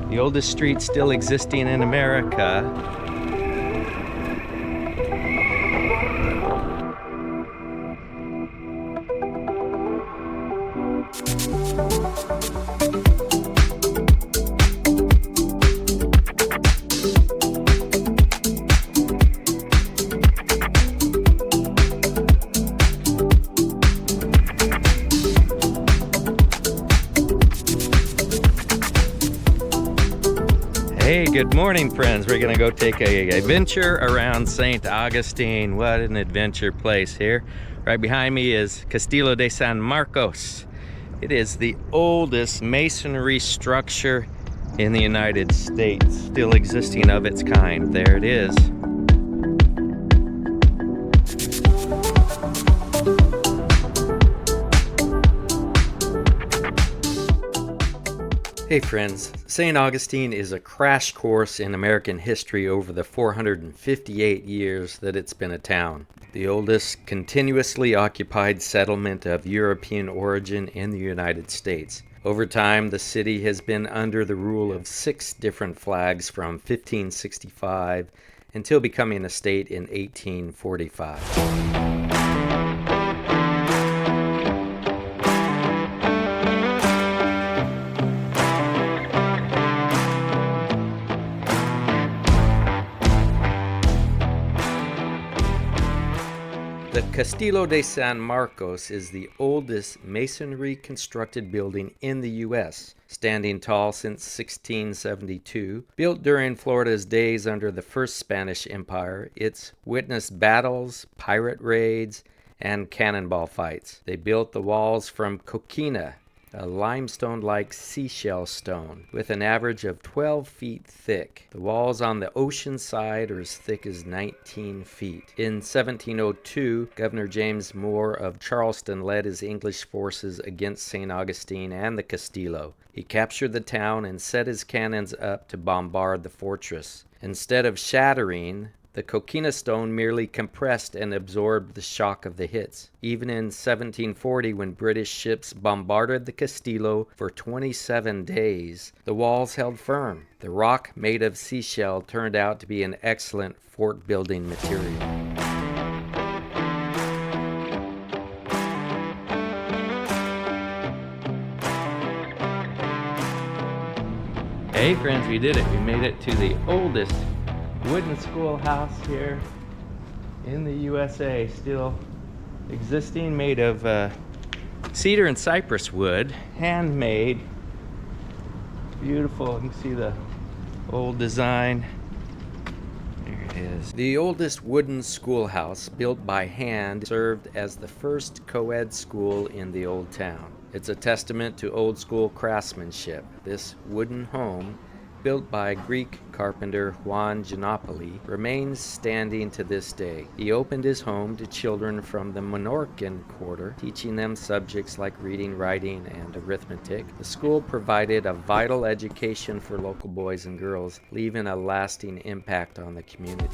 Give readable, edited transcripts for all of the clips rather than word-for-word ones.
The oldest street still existing in America. Hey, good morning, friends. We're gonna go take a adventure around St. Augustine. What an adventure place here. Right behind me is Castillo de San Marcos. It is the oldest masonry structure in the United States, still existing of its kind. There it is. Hey friends, St. Augustine is a crash course in American history over the 458 years that it's been a town. The oldest continuously occupied settlement of European origin in the United States. Over time, the city has been under the rule of 6 different flags from 1565 until becoming a state in 1845. The Castillo de San Marcos is the oldest masonry-constructed building in the U.S., standing tall since 1672. Built during Florida's days under the First Spanish Empire, it's witnessed battles, pirate raids, and cannonball fights. They built the walls from coquina, a limestone-like seashell stone with an average of 12 feet thick. The walls on the ocean side are as thick as 19 feet. In 1702, Governor James Moore of Charleston led his English forces against St. Augustine and the Castillo. He captured the town and set his cannons up to bombard the fortress. Instead of shattering, the coquina stone merely compressed and absorbed the shock of the hits. Even in 1740, when British ships bombarded the Castillo for 27 days, the walls held firm. The rock made of seashell turned out to be an excellent fort-building material. Hey friends, we did it. We made it to the oldest wooden schoolhouse here in the USA, still existing, made of cedar and cypress wood, handmade. Beautiful. You can see the old design. There it is. The oldest wooden schoolhouse, built by hand, served as the first co-ed school in the old town. It's a testament to old school craftsmanship. This wooden home, built by Greek carpenter Juan Ginopoli, remains standing to this day. He opened his home to children from the Menorcan quarter, teaching them subjects like reading, writing, and arithmetic. The school provided a vital education for local boys and girls, leaving a lasting impact on the community.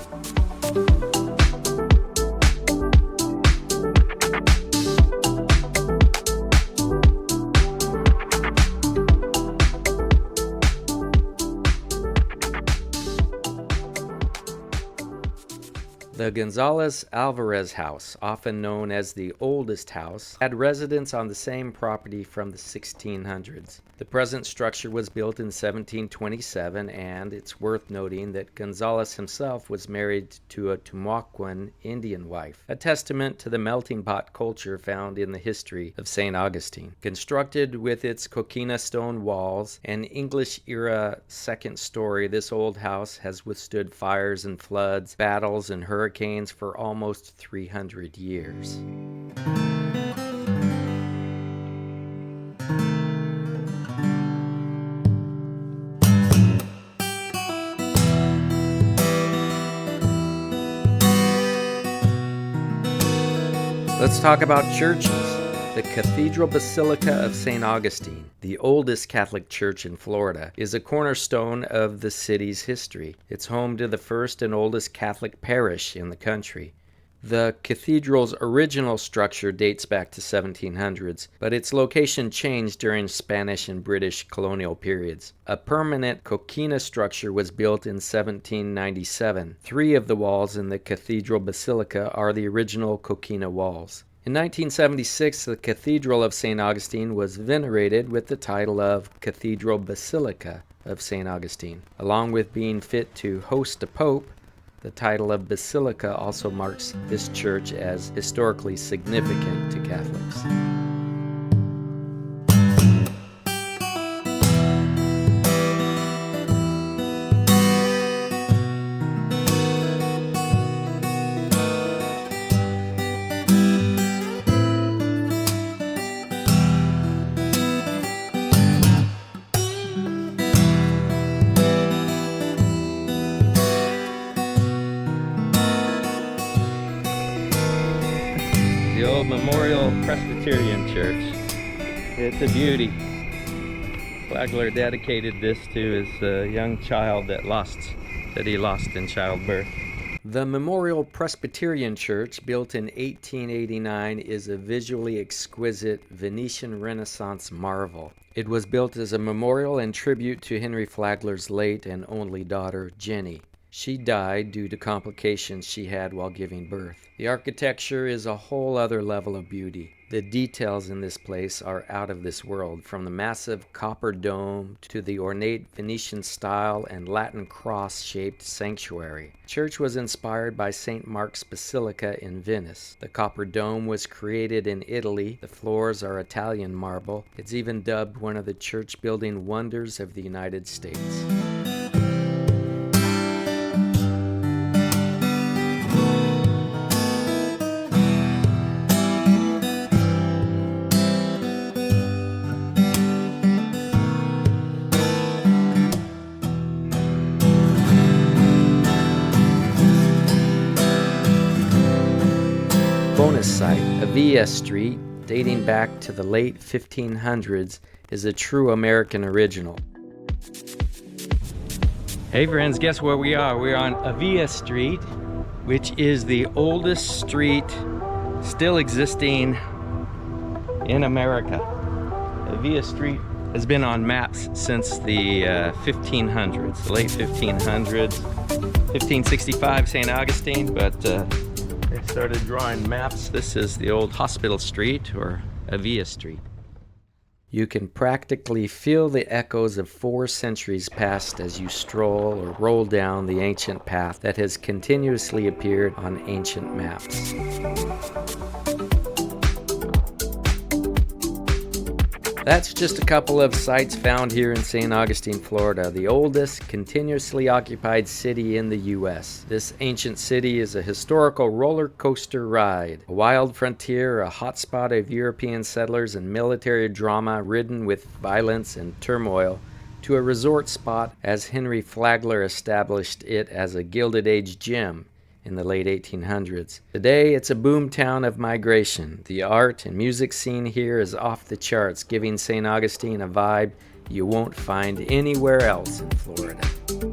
The Gonzalez Alvarez house, often known as the oldest house, had residents on the same property from the 1600s. The present structure was built in 1727, and it's worth noting that Gonzalez himself was married to a Tumaquan Indian wife, a testament to the melting pot culture found in the history of St. Augustine. Constructed with its coquina stone walls and English-era second story, this old house has withstood fires and floods, battles and hurricanes for almost 300 years. Let's talk about churches. The Cathedral Basilica of St. Augustine, the oldest Catholic church in Florida, is a cornerstone of the city's history. It's home to the first and oldest Catholic parish in the country. The cathedral's original structure dates back to 1700s, but its location changed during Spanish and British colonial periods. A permanent coquina structure was built in 1797. 3 of the walls in the cathedral basilica are the original coquina walls. In 1976, the Cathedral of St. Augustine was venerated with the title of Cathedral Basilica of St. Augustine. Along with being fit to host a pope, the title of Basilica also marks this church as historically significant to Catholics. The old Memorial Presbyterian Church. It's a beauty. Flagler dedicated this to his young child that he lost in childbirth. The Memorial Presbyterian Church, built in 1889, is a visually exquisite Venetian Renaissance marvel. It was built as a memorial and tribute to Henry Flagler's late and only daughter, Jenny. She died due to complications she had while giving birth. The architecture is a whole other level of beauty. The details in this place are out of this world, from the massive copper dome to the ornate Venetian style and Latin cross-shaped sanctuary. The church was inspired by St. Mark's Basilica in Venice. The copper dome was created in Italy. The floors are Italian marble. It's even dubbed one of the church-building wonders of the United States. Bonus site, Avia Street, dating back to the late 1500s, is a true American original. Hey friends, guess where we are? We're on Avia Street, which is the oldest street still existing in America. Avia Street has been on maps since the 1500s, the late 1500s. 1565 St. Augustine, but they started drawing maps. This is the old Hospital Street, or Avia Street. You can practically feel the echoes of 4 centuries past as you stroll or roll down the ancient path that has continuously appeared on ancient maps. That's just a couple of sites found here in St. Augustine, Florida, the oldest continuously occupied city in the U.S. This ancient city is a historical roller coaster ride, a wild frontier, a hotspot of European settlers and military drama ridden with violence and turmoil, to a resort spot as Henry Flagler established it as a Gilded Age gem in the late 1800s. Today, it's a boom town of migration. The art and music scene here is off the charts, giving St. Augustine a vibe you won't find anywhere else in Florida.